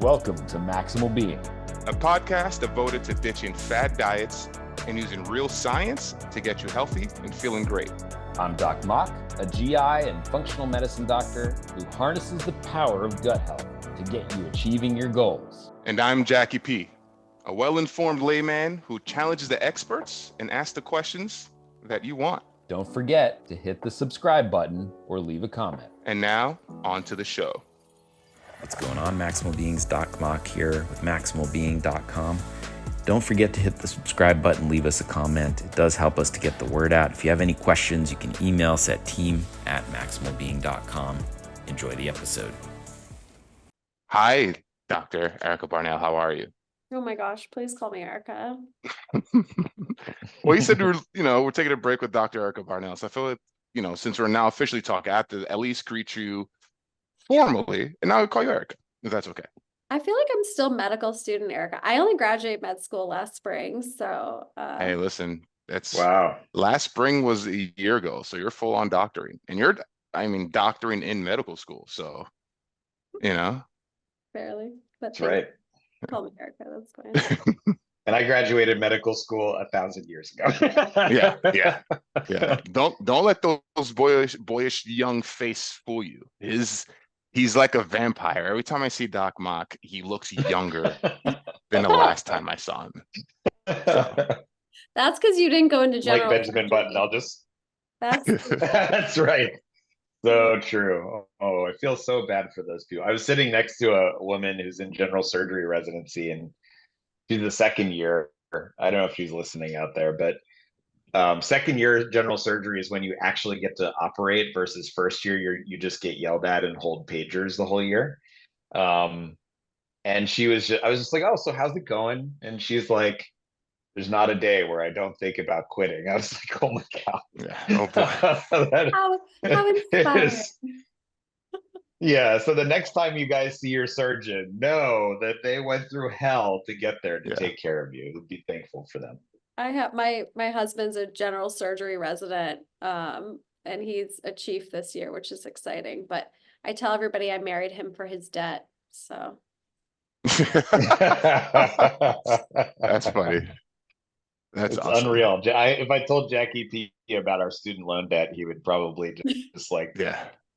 Welcome to Maximal Being, a podcast devoted to ditching fad diets and using real science to get you healthy and feeling great. I'm Doc Mock, a GI and functional medicine doctor who harnesses the power of gut health to get you achieving your goals. And I'm Jacky P, a well-informed layman who challenges the experts and asks the questions that you want. Don't forget to hit the subscribe button or leave a comment. And now, on to the show. What's going on? Maximal Being's Doc Mock here with MaximalBeing.com. Don't forget to hit the subscribe button, leave us a comment. It does help us to get the word out. If you have any questions, you can email us at team@MaximalBeing.com. Enjoy the episode. Hi, Dr. Erica Barnell. How are you? Oh my gosh, please call me Erica. Well, you said we're taking a break with Dr. Erica Barnell. So I feel like, since we're now officially talking, I have to at least greet you formally, and now I'll call you Erica, if that's okay. I feel like I'm still medical student Erica. I only graduated med school last spring, so Hey, listen, Wow. Last spring was a year ago, so you're full on doctoring, and doctoring in medical school, so barely. But That's right. Call me Erica, that's fine. And I graduated medical school 1,000 years ago. yeah. Don't let those boyish young face fool you. He's like a vampire. Every time I see Doc Mock, he looks younger than the last time I saw him. That's because you didn't go into general. Like Benjamin Button, That's right. So true. Oh, I feel so bad for those people. I was sitting next to a woman who's in general surgery residency, and she's the second year. I don't know if she's listening out there, but second year general surgery is when you actually get to operate versus first year you just get yelled at and hold pagers the whole year. And I was just like, oh, so how's it going? And she's like, there's not a day where I don't think about quitting. I was like, oh my God. Yeah. Oh boy. How inspiring. Yeah. So the next time you guys see your surgeon, know that they went through hell to get there to take care of you. Be thankful for them. I have my husband's a general surgery resident, and he's a chief this year, which is exciting. But I tell everybody I married him for his debt. So That's funny. That's awesome. Unreal. If I told Jacky P about our student loan debt, he would probably just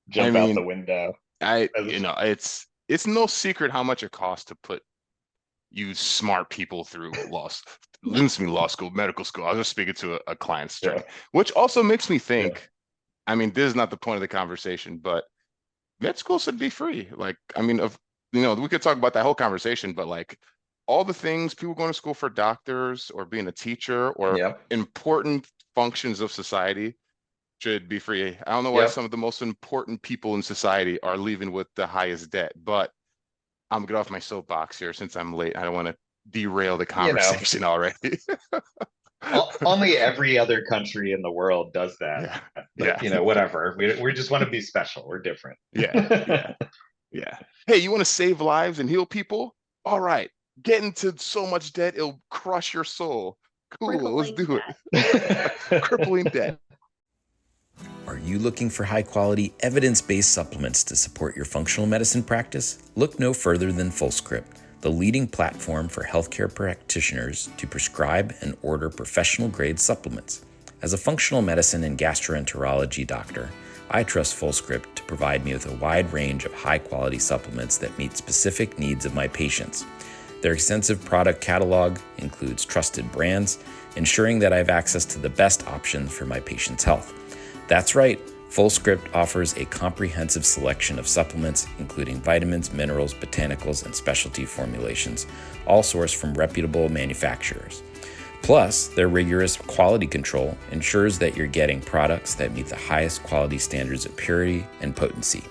jump out the window. It's no secret how much it costs to put you smart people through law school, medical school. I was just speaking to a client's journey, which also makes me think, this is not the point of the conversation, but med school should be free. We could talk about that whole conversation, but all the things people going to school for, doctors or being a teacher or important functions of society should be free. I don't know why some of the most important people in society are leaving with the highest debt, but I'm get off my soapbox here since I'm late. I don't want to derail the conversation already. Only every other country in the world does that. Whatever. We just want to be special. We're different. Yeah. Hey, you want to save lives and heal people? All right. Get into so much debt, it'll crush your soul. Cool, let's do it. Crippling debt. Are you looking for high-quality, evidence-based supplements to support your functional medicine practice? Look no further than FullScript, the leading platform for healthcare practitioners to prescribe and order professional-grade supplements. As a functional medicine and gastroenterology doctor, I trust FullScript to provide me with a wide range of high-quality supplements that meet specific needs of my patients. Their extensive product catalog includes trusted brands, ensuring that I have access to the best options for my patients' health. That's right, FullScript offers a comprehensive selection of supplements, including vitamins, minerals, botanicals, and specialty formulations, all sourced from reputable manufacturers. Plus, their rigorous quality control ensures that you're getting products that meet the highest quality standards of purity and potency.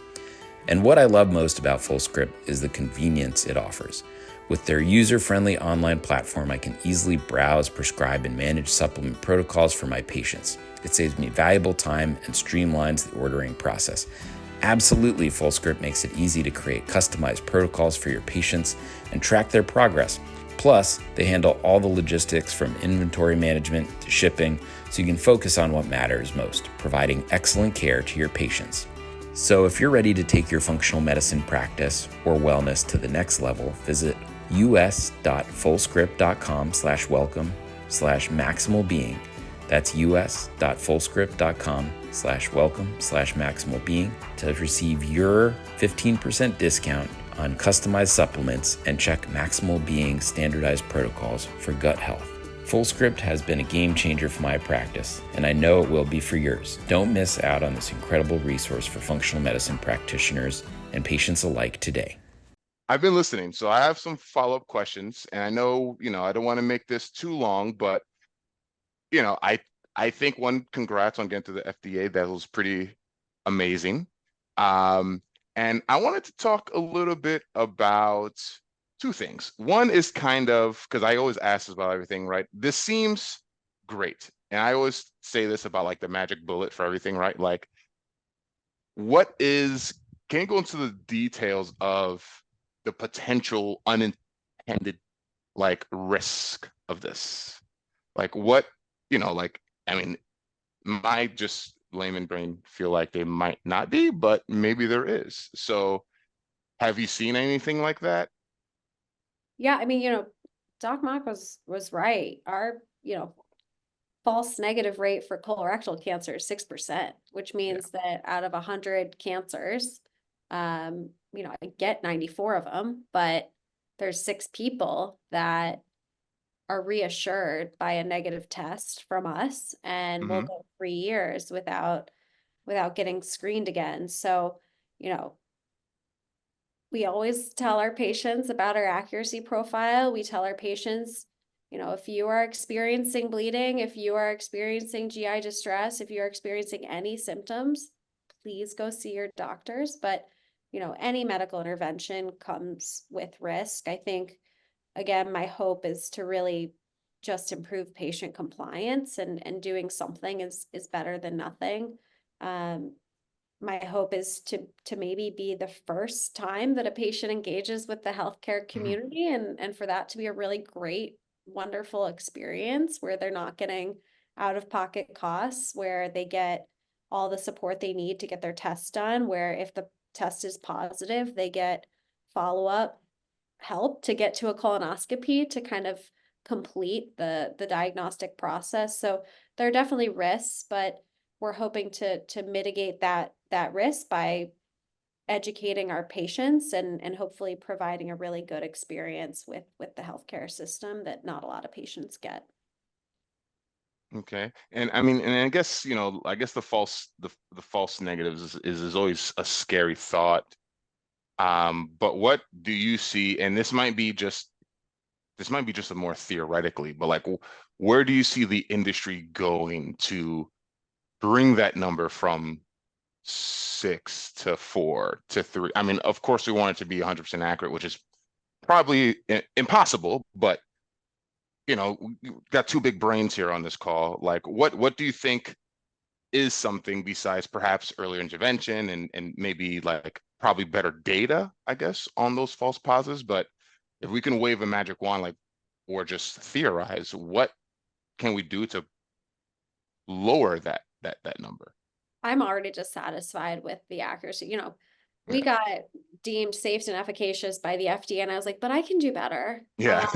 And what I love most about FullScript is the convenience it offers. With their user-friendly online platform, I can easily browse, prescribe, and manage supplement protocols for my patients. It saves me valuable time and streamlines the ordering process. Absolutely, FullScript makes it easy to create customized protocols for your patients and track their progress. Plus, they handle all the logistics from inventory management to shipping, so you can focus on what matters most, providing excellent care to your patients. So if you're ready to take your functional medicine practice or wellness to the next level, visit us.fullscript.com/welcome/maximal being. That's us.fullscript.com/welcome/maximal being to receive your 15% discount on customized supplements and check Maximal Being standardized protocols for gut health. FullScript has been a game changer for my practice, and I know it will be for yours. Don't miss out on this incredible resource for functional medicine practitioners and patients alike today. I've been listening, so I have some follow-up questions, and I know, I don't want to make this too long, but I think congrats on getting to the FDA. That was pretty amazing. And I wanted to talk a little bit about two things. One is kind of, because I always ask this about everything, right? This seems great. And I always say this about like the magic bullet for everything, right? Like, can you go into the details of the potential unintended like risk of this? Like what, my just layman brain feel like they might not be, but maybe there is. So have you seen anything like that? Yeah, Doc Mock was right. Our, false negative rate for colorectal cancer is 6%, which means that out of 100 cancers, I get 94 of them, but there's 6 people that are reassured by a negative test from us, and we'll go 3 years without getting screened again. So, we always tell our patients about our accuracy profile. We tell our patients, if you are experiencing bleeding, if you are experiencing GI distress, if you are experiencing any symptoms, please go see your doctors. But, any medical intervention comes with risk. I think, again, my hope is to really just improve patient compliance, and doing something is better than nothing. My hope is to maybe be the first time that a patient engages with the healthcare community, and for that to be a really great, wonderful experience where they're not getting out-of-pocket costs, where they get all the support they need to get their tests done, where if the test is positive, they get follow-up help to get to a colonoscopy to kind of complete the diagnostic process. So there are definitely risks, but we're hoping to mitigate that risk by educating our patients and hopefully providing a really good experience with the healthcare system that not a lot of patients get. Okay. And I guess, the false negatives is always a scary thought. But what do you see? And this might be just a more theoretically, but like, where do you see the industry going to bring that number from 6 to 4 to 3? Of course, we want it to be 100% accurate, which is probably impossible, but we've got 2 big brains here on this call. Like, what do you think is something besides perhaps earlier intervention and maybe like probably better data, I guess, on those false positives? But if we can wave a magic wand, like, or just theorize, what can we do to lower that number? I'm already dissatisfied with the accuracy. We got deemed safe and efficacious by the FDA, and I was like, but I can do better. Yeah.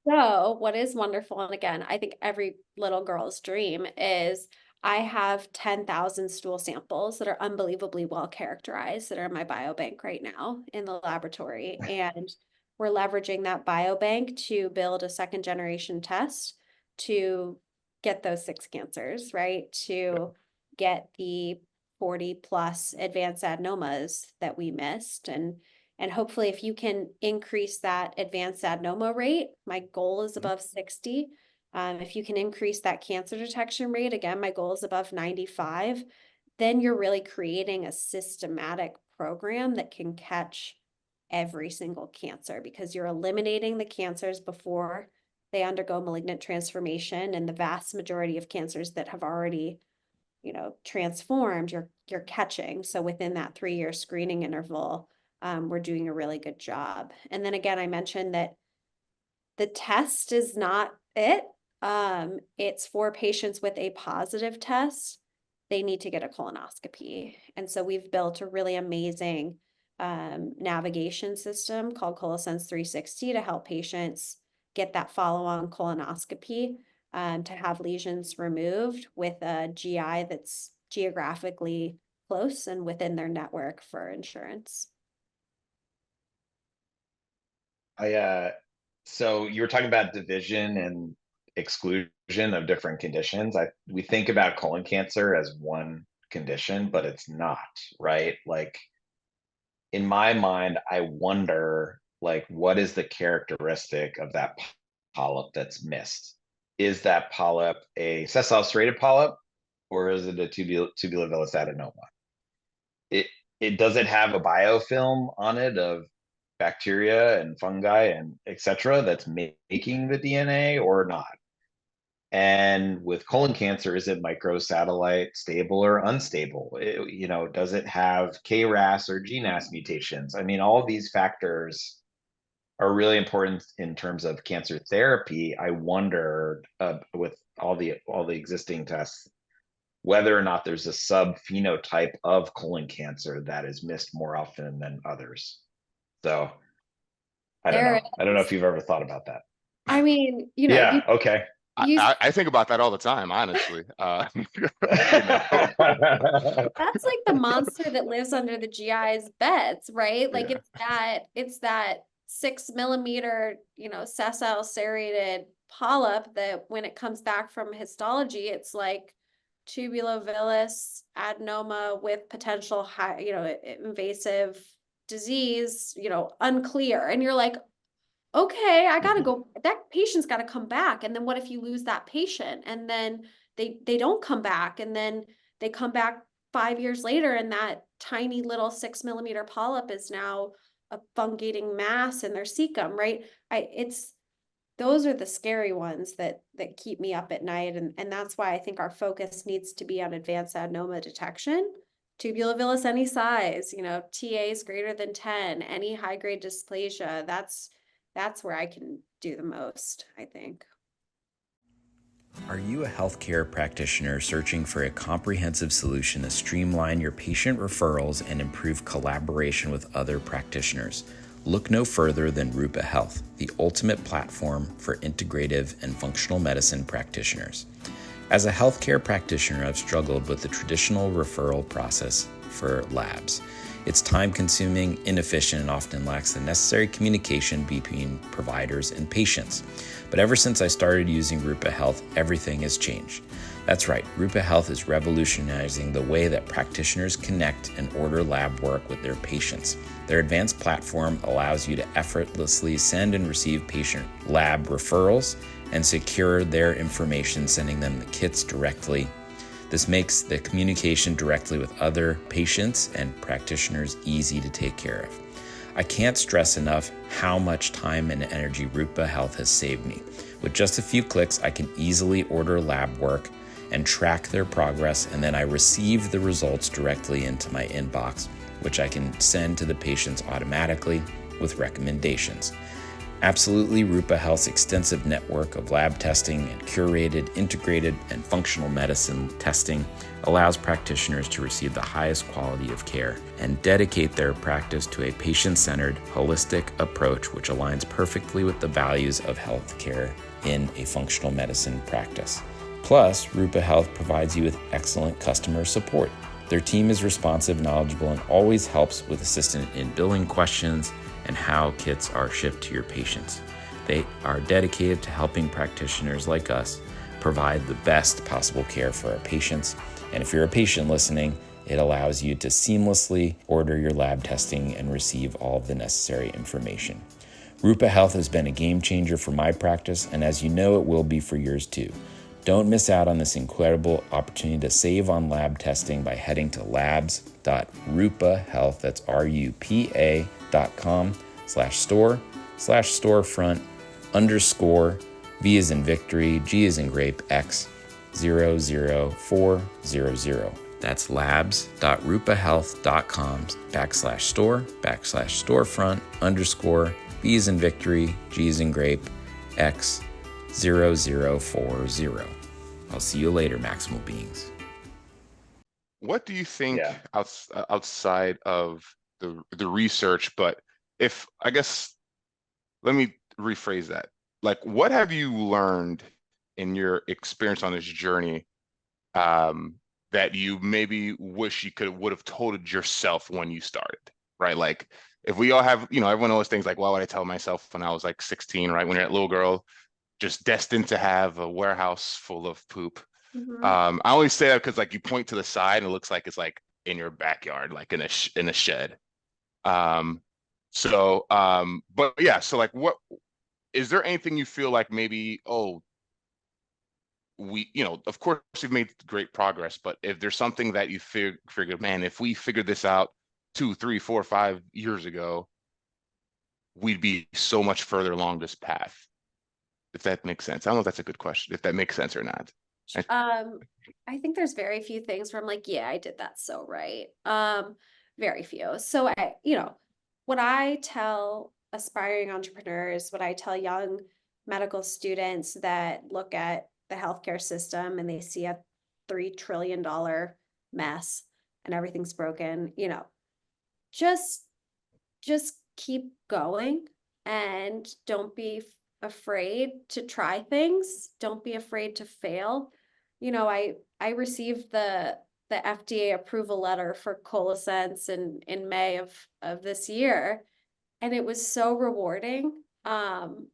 So what is wonderful, and again, I think every little girl's dream is I have 10,000 stool samples that are unbelievably well characterized that are in my biobank right now in the laboratory. And we're leveraging that biobank to build a 2nd generation test to get those 6 cancers, right? To get the 40 plus advanced adenomas that we missed. And hopefully if you can increase that advanced adenoma rate, my goal is above 60. If you can increase that cancer detection rate, again, my goal is above 95, then you're really creating a systematic program that can catch every single cancer, because you're eliminating the cancers before they undergo malignant transformation. And the vast majority of cancers that have already, transformed, you're catching. So within that 3-year screening interval, we're doing a really good job. And then again, I mentioned that the test is not it. It's for patients with a positive test. they need to get a colonoscopy. And so we've built a really amazing navigation system called ColoSense 360 to help patients get that follow-on colonoscopy to have lesions removed with a GI that's geographically close and within their network for insurance. So you were talking about division and exclusion of different conditions. We think about colon cancer as one condition, but it's not, right? Like in my mind, I wonder, like, what is the characteristic of that polyp that's missed? Is that polyp a sessile serrated polyp, or is it a tubulovillous adenoma? It does it have a biofilm on it of bacteria and fungi and etc. that's making the DNA or not? And with colon cancer, is it microsatellite stable or unstable? Does it have KRAS or GNAS mutations? I mean, all of these factors are really important in terms of cancer therapy. I wonder, with all the existing tests, whether or not there's a subphenotype of colon cancer that is missed more often than others. So I don't know. I don't know if you've ever thought about that. I mean, Yeah, okay. I think about that all the time, honestly. That's like the monster that lives under the GI's beds, right? Like it's that 6 millimeter, sessile serrated polyp that when it comes back from histology, it's like tubulovillous adenoma with potential high, invasive disease, unclear. And you're like, okay, I gotta go, that patient's gotta come back. And then what if you lose that patient and then they don't come back, and then they come back 5 years later and that tiny little 6 millimeter polyp is now a fungating mass in their cecum, right? Those are the scary ones that keep me up at night. And that's why I think our focus needs to be on advanced adenoma detection. Tubulovillous any size, TAs greater than 10, any high grade dysplasia, that's where I can do the most, I think. Are you a healthcare practitioner searching for a comprehensive solution to streamline your patient referrals and improve collaboration with other practitioners? Look no further than Rupa Health, the ultimate platform for integrative and functional medicine practitioners. As a healthcare practitioner, I've struggled with the traditional referral process for labs. It's time-consuming, inefficient, and often lacks the necessary communication between providers and patients. But ever since I started using Rupa Health, everything has changed. That's right, Rupa Health is revolutionizing the way that practitioners connect and order lab work with their patients. Their advanced platform allows you to effortlessly send and receive patient lab referrals and secure their information, sending them the kits directly. This makes the communication directly with other patients and practitioners easy to take care of. I can't stress enough how much time and energy Rupa Health has saved me. With just a few clicks, I can easily order lab work and track their progress, and then I receive the results directly into my inbox, which I can send to the patients automatically with recommendations. Absolutely, Rupa Health's extensive network of lab testing and curated, integrated, and functional medicine testing allows practitioners to receive the highest quality of care and dedicate their practice to a patient-centered, holistic approach which aligns perfectly with the values of healthcare in a functional medicine practice. Plus, Rupa Health provides you with excellent customer support. Their team is responsive, knowledgeable, and always helps with assistance in billing questions and how kits are shipped to your patients. They are dedicated to helping practitioners like us provide the best possible care for our patients. And if you're a patient listening, it allows you to seamlessly order your lab testing and receive all of the necessary information. Rupa Health has been a game changer for my practice, and as you know, it will be for yours too. Don't miss out on this incredible opportunity to save on lab testing by heading to labs.rupahealth, that's rupa.com/store/storefront_V as in victory, G as in grape, X 00400. That's labs.rupahealth.com/store/storefront_V as in victory, G as in grape, X 0040. I'll see you later, Maximal Beings. what do you think Yeah. outside of the research? But if I guess let me rephrase that. Like, what have you learned in your experience on this journey that you maybe wish you would have told yourself when you started, right? Like, if we all have, everyone always thinks like, why would I tell myself when I was like 16, right? When you're a little girl, just destined to have a warehouse full of poop. Mhm. I always say that because like you point to the side and it looks like it's like in your backyard, like in a shed. Um, but yeah, so like, what is there anything you feel like maybe, oh, of course we've made great progress, but if there's something that you figured, man, if we figured this out 2, 3, 4, 5 years ago, we'd be so much further along this path. If that makes sense. I don't know if that's a good question, if that makes sense or not. I think there's very few things where I'm like, yeah, I did that so right. Very few. So what I tell aspiring entrepreneurs, what I tell young medical students that look at the healthcare system and they see a $3 trillion mess and everything's broken, just keep going and don't be afraid to try things. Don't be afraid to fail. I received the FDA approval letter for Colosense in May of this year, and it was so rewarding. And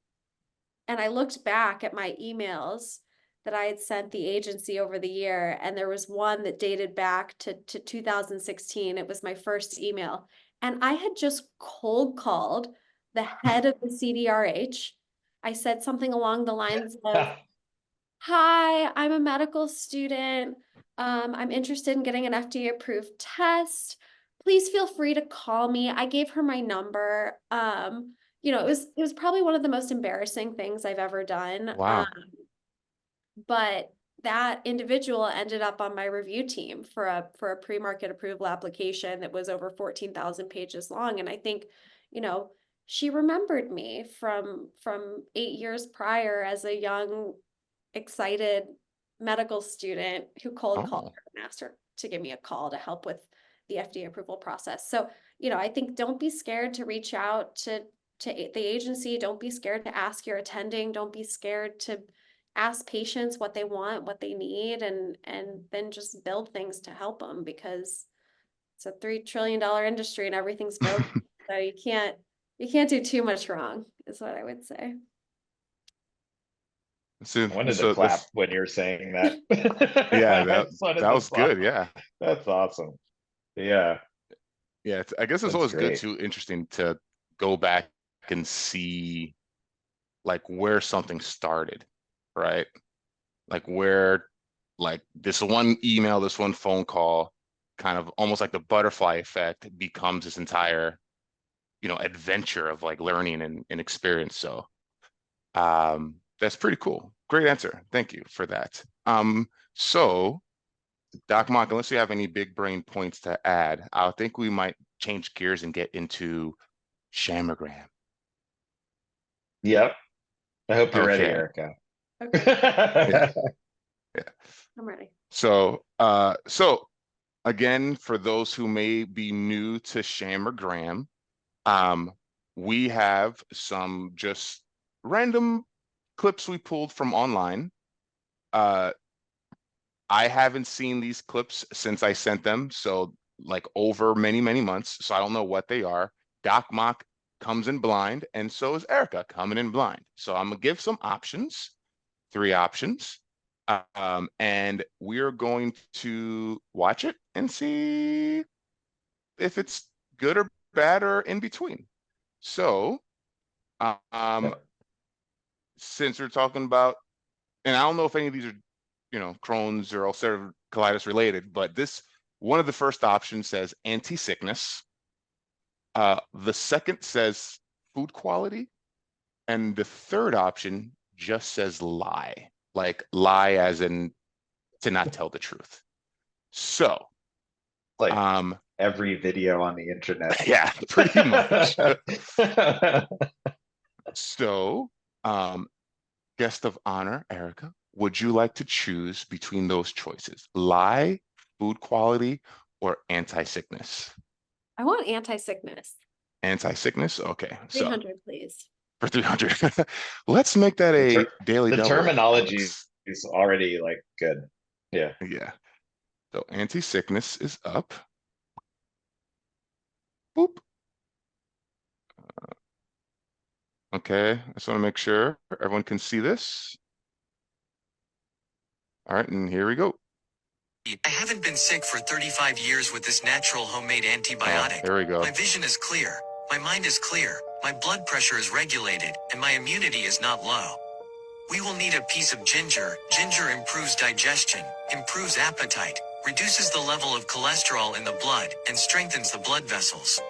I looked back at my emails that I had sent the agency over the year, and there was one that dated back to 2016. It was my first email. And I had just cold called the head of the CDRH. I said something along the lines of, hi, I'm a medical student. I'm interested in getting an FDA approved test. Please feel free to call me. I gave her my number. It was probably one of the most embarrassing things I've ever done. Wow. But that individual ended up on my review team for a pre-market approval application that was over 14,000 pages long. And I think, she remembered me from 8 years prior as a young, excited medical student who cold called Oh, her and asked her to give me a call to help with the FDA approval process. So, I think don't be scared to reach out to the agency. Don't be scared to ask your attending. Don't be scared to ask patients what they want, what they need, and then just build things to help them, because it's a $3 trillion industry and everything's broken. So you can't do too much wrong, is what I would say. so I wanted to so clap this, when you're saying that. yeah, I that just wanted that to was clap. good. Yeah, That's awesome. Yeah, yeah. I guess it's that's always good great. to interesting to go back and see like where something started, right? Like where like this one email, this one phone call, kind of almost like the butterfly effect becomes this entire, adventure of like learning and experience. So that's pretty cool. Great answer. Thank you for that. So Doc Mock, unless you have any big brain points to add, I think we might change gears and get into Shamagram. Yep. I hope you're ready, Okay. Erica. Yeah. Yeah. I'm ready. So again, for those who may be new to Shamagram, we have some just random clips we pulled from online. I haven't seen these clips since I sent them, so like over many, many months. So I don't know what they are. Doc Mock comes in blind, and so is Erica coming in blind. So I'm gonna give some options, 3 options, and we're going to watch it and see if it's good or bad or in between. So, um, Yep. since we're talking about, and I don't know if any of these are, Crohn's or ulcerative colitis related, but this one of the first options says anti-sickness. The second says food quality, and the third option just says lie, like lie as in to not tell the truth. So, Like um, every video on the internet. yeah, pretty much. So, guest of honor, Erica, would you like to choose between those choices? Lie, food quality, or anti-sickness? I want anti-sickness. Anti-sickness? Okay, so 300, please. for 300, let's make that The, a ter daily the double, terminology Alex. is already like good. Yeah. Yeah. So anti-sickness is up. Boop. Okay, I just want to make sure everyone can see this. All right, and here we go. I haven't been sick for 35 years with this natural homemade antibiotic. There we go. My vision is clear. My mind is clear. My blood pressure is regulated, and my immunity is not low. We will need a piece of ginger. Ginger improves digestion, improves appetite, reduces the level of cholesterol in the blood, and strengthens the blood vessels.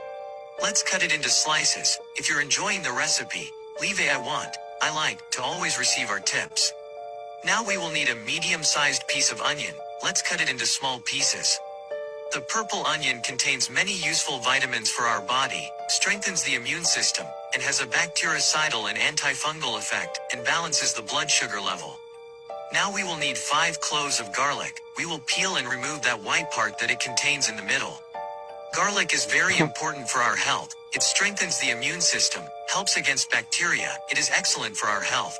Let's cut it into slices. If you're enjoying the recipe, leave a I like to always receive our tips. Now we will need a medium-sized piece of onion. Let's cut it into small pieces. The purple onion contains many useful vitamins for our body, strengthens the immune system, and has a bactericidal and antifungal effect, and balances the blood sugar level. Now we will need 5 cloves of garlic. We will peel and remove that white part that it contains in the middle. Garlic is very important for our health. It strengthens the immune system, helps against bacteria. It is excellent for our health.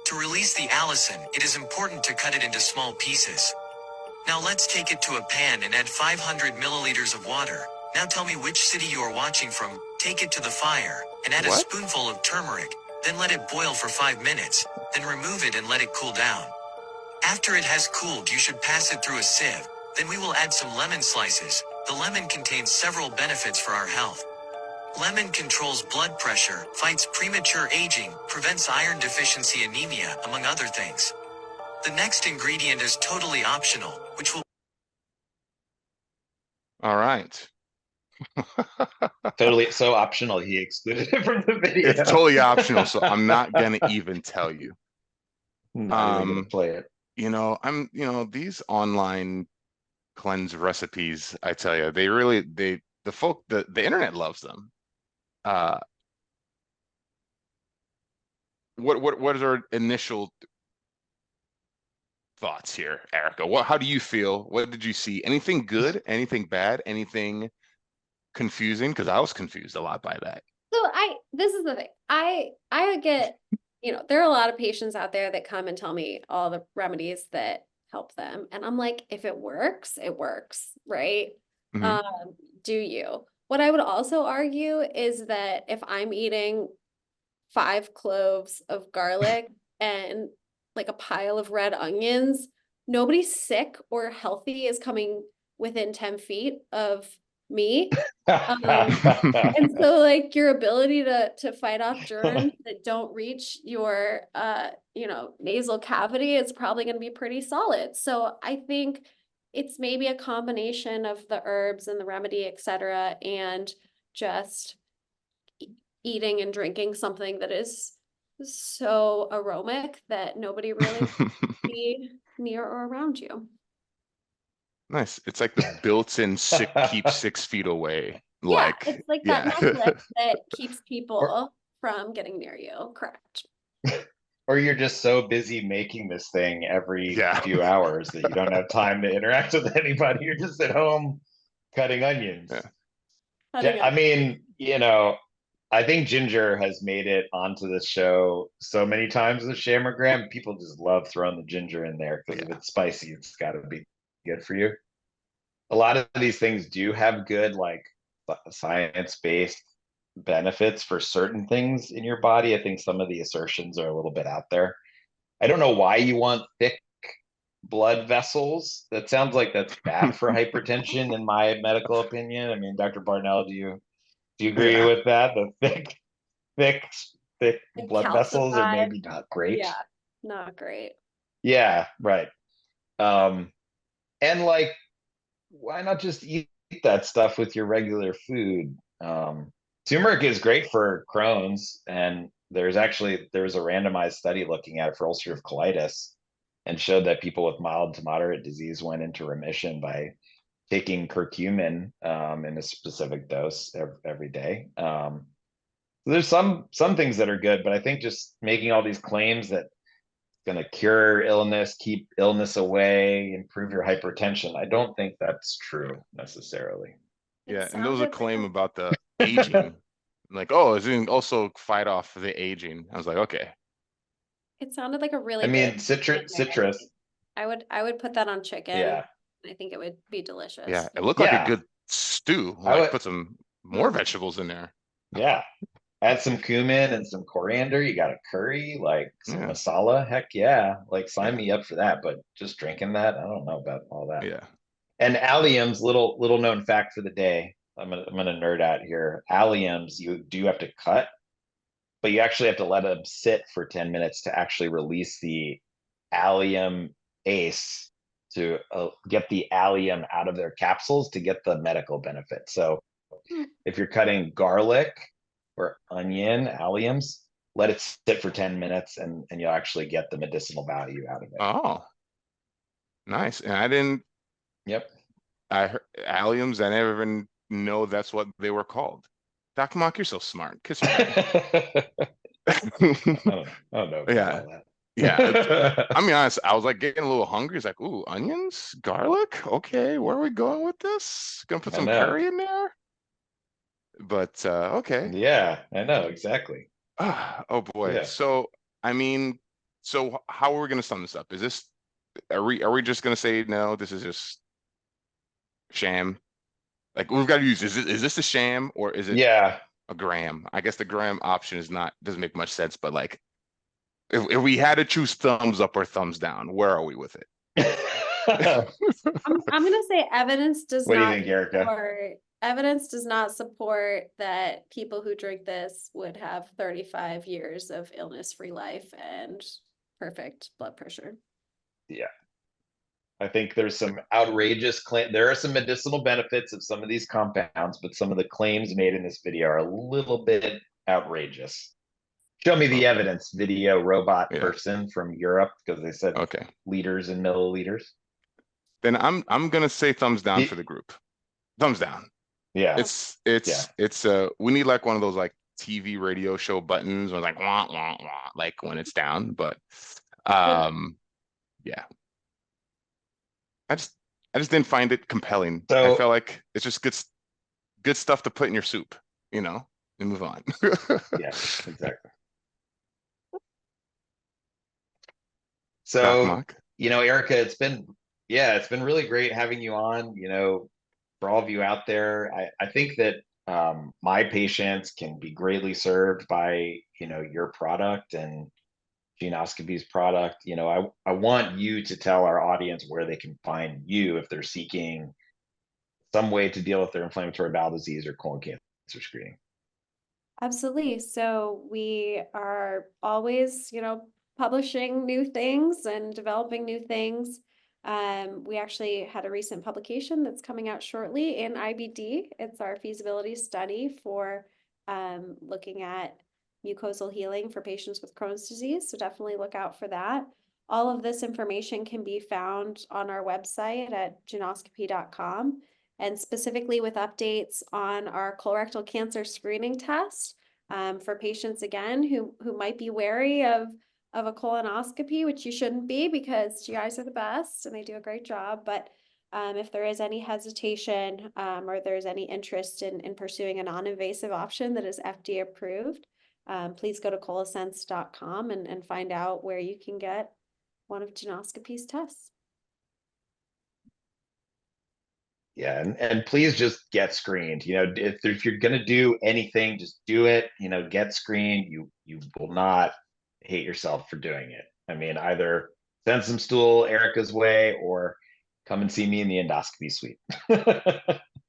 To release the allicin, it is important to cut it into small pieces. Now let's take it to a pan and add 500 milliliters of water. Now tell me which city you are watching from. Take it to the fire, and add a What? spoonful of turmeric, then let it boil for 5 minutes, then remove it and let it cool down. After it has cooled, you should pass it through a sieve. Then we will add some lemon slices. The lemon contains several benefits for our health. Lemon controls blood pressure, fights premature aging, prevents iron deficiency anemia, among other things. The next ingredient is totally optional, which will... All right. Totally so optional he excluded it from the video. It's totally optional, so I'm not gonna even tell you. Not even gonna play it. These online cleanse recipes, I tell you, the internet loves them. What is our initial thoughts here, Erica? How do you feel? What did you see? Anything good? Anything bad? Anything confusing? Because I was confused a lot by that. So this is the thing. I get, there are a lot of patients out there that come and tell me all the remedies that help them. And I'm like, if it works, right? Mhm. Do you? What I would also argue is that if I'm eating 5 cloves of garlic and like a pile of red onions, nobody sick or healthy is coming within 10 feet of me. And so like your ability to fight off germs that don't reach your nasal cavity is probably going to be pretty solid. So I think it's maybe a combination of the herbs and the remedy, etc., and just eating and drinking something that is so aromatic that nobody really be near or around you. Nice. It's like the built-in keep 6 feet away. Yeah, it's like that necklace that keeps Or- people from getting near you. Correct. Or you're just so busy making this thing every Yeah. few hours that you don't have time to interact with anybody. You're just at home cutting onions. Yeah. I mean, I think ginger has made it onto the show so many times with Shamagram. People just love throwing the ginger in there because if it's spicy, it's got to be good for you. A lot of these things do have good, like science-based benefits for certain things in your body. I think some of the assertions are a little bit out there. I don't know why you want thick blood vessels. That sounds like that's bad for hypertension, in my medical opinion. I mean, Dr. Barnell, do you agree with that? The thick Like blood vessels are calcified. maybe not great. Yeah, not great. Yeah, right. And like, why not just eat that stuff with your regular food? Turmeric is great for Crohn's, and there was a randomized study looking at it for ulcerative colitis and showed that people with mild to moderate disease went into remission by taking curcumin in a specific dose every day. There's some things that are good, but I think just making all these claims that going to cure illness, keep illness away, improve your hypertension. I don't think that's true necessarily. Yeah, and there was a claim about the Yeah, aging, like, oh, it's going to also fight off the aging. I was like, okay. It sounded like a really I mean, good citrus. I would put that on chicken. Yeah. I think it would be delicious. Yeah, it looked like a good stew. Like put some more vegetables in there. Yeah. Add some cumin and some coriander. You got a curry, like some masala. Heck yeah. Like sign me up for that. But just drinking that, I don't know about all that. Yeah. And alliums, little known fact for the day. I'm gonna nerd out here. Alliums, you do have to cut, but you actually have to let them sit for 10 minutes to actually release the allium ACE to get the allium out of their capsules to get the medical benefit. So if you're cutting garlic or onion, alliums, let it sit for 10 minutes and you'll actually get the medicinal value out of it. Oh, nice. And I didn't. Yep. I heard alliums. I never even know that's what they were called. Doc Mock, you're so smart. Kiss me. I don't know. Yeah. Yeah. I mean, honest, I was like getting a little hungry. It's like, ooh, onions, garlic. Okay, where are we going with this? Gonna put some curry in there. But okay. Yeah, I know exactly. Oh boy. Yeah. So I mean, so how are we gonna sum this up? Is this are we just gonna say no, this is just sham? Like we've got to use is this a sham or is it a gram? I guess the gram option doesn't make much sense, but like if we had to choose thumbs up or thumbs down, where are we with it? I'm gonna say evidence does what not do you think, Erica? evidence does not support that people who drink this would have 35 years of illness-free life and perfect blood pressure. Yeah. I think there's some outrageous claim. There are some medicinal benefits of some of these compounds, but some of the claims made in this video are a little bit outrageous. Show me the evidence, video robot person from Europe, because they said liters and milliliters. Then I'm gonna say thumbs down for the group. Thumbs down. Yeah. It's we need like one of those like TV radio show buttons or like wah, wah, wah, like when it's down. But yeah. I just didn't find it compelling. So, I felt like it's just good stuff to put in your soup, and move on. Yeah, exactly. So, Erica, it's been really great having you on, for all of you out there. I think that my patients can be greatly served by, your product and Geneoscopy's product. I want you to tell our audience where they can find you if they're seeking some way to deal with their inflammatory bowel disease or colon cancer screening. Absolutely. So we are always, publishing new things and developing new things. We actually had a recent publication that's coming out shortly in IBD. It's our feasibility study for looking at mucosal healing for patients with Crohn's disease. So definitely look out for that. All of this information can be found on our website at geneoscopy.com, and specifically with updates on our colorectal cancer screening test for patients, again, who might be wary of a colonoscopy, which you shouldn't be because GIs are the best and they do a great job. But if there is any hesitation or there's any interest in pursuing a non-invasive option that is FDA approved, please go to colosense.com and find out where you can get one of Geneoscopy's tests. Yeah, and please just get screened. If you're gonna do anything, just do it. Get screened. You will not hate yourself for doing it. I mean, either send some stool Erica's way or come and see me in the endoscopy suite.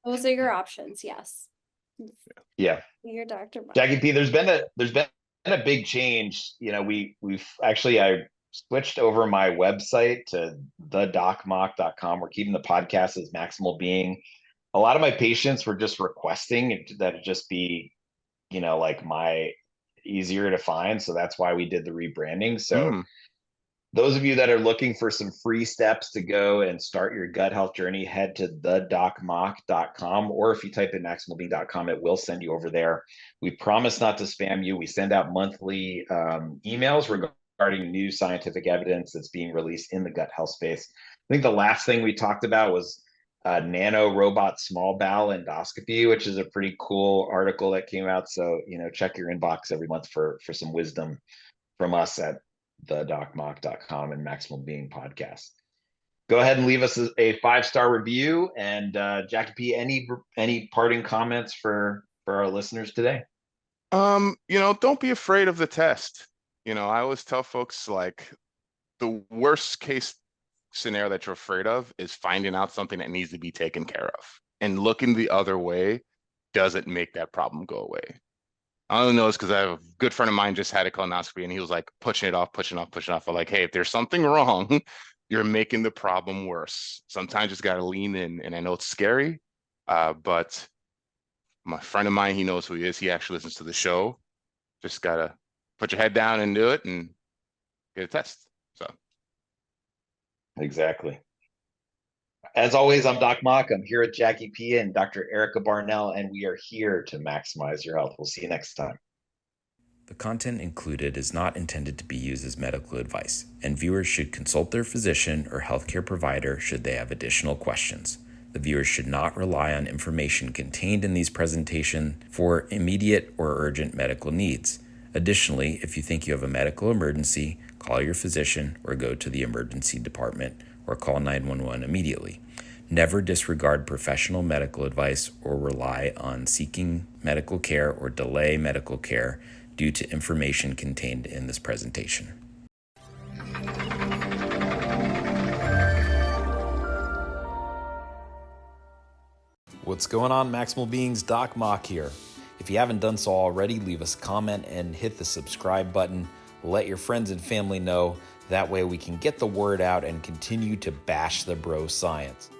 Those are your options. Yes. Yeah. Your Dr. Jacky P, there's been a big change. We've actually, I switched over my website to thedocmock.com. We're keeping the podcast as Maximal Being. A lot of my patients were just requesting that it just be, like my easier to find. So that's why we did the rebranding. So those of you that are looking for some free steps to go and start your gut health journey, head to thedocmock.com, or if you type in maximalbeing.com, it will send you over there. We promise not to spam you. We send out monthly emails regarding regarding new scientific evidence that's being released in the gut health space. I think the last thing we talked about was nano robot small bowel endoscopy, which is a pretty cool article that came out. So, check your inbox every month for some wisdom from us at thedocmock.com and Maximal Being podcast. Go ahead and leave us a 5-star review. And Jacky P, any parting comments for our listeners today? Don't be afraid of the test. I always tell folks, like, the worst case scenario that you're afraid of is finding out something that needs to be taken care of. And looking the other way doesn't make that problem go away. I only know this because I have a good friend of mine just had a colonoscopy, and he was like pushing it off. I'm like, hey, if there's something wrong, you're making the problem worse. Sometimes you just got to lean in. And I know it's scary, but my friend of mine, he knows who he is. He actually listens to the show. Just got to put your head down and do it and get a test. So. Exactly. As always, I'm Doc Mock. I'm here with Jacky P and Dr. Erica Barnell, and we are here to maximize your health. We'll see you next time. The content included is not intended to be used as medical advice, and viewers should consult their physician or healthcare provider should they have additional questions. The viewers should not rely on information contained in these presentations for immediate or urgent medical needs. Additionally, if you think you have a medical emergency, call your physician or go to the emergency department or call 911 immediately. Never disregard professional medical advice or rely on seeking medical care or delay medical care due to information contained in this presentation. What's going on, Maximal Beings? Doc Mock here. If you haven't done so already, leave us a comment and hit the subscribe button. Let your friends and family know. That way we can get the word out and continue to bash the bro science.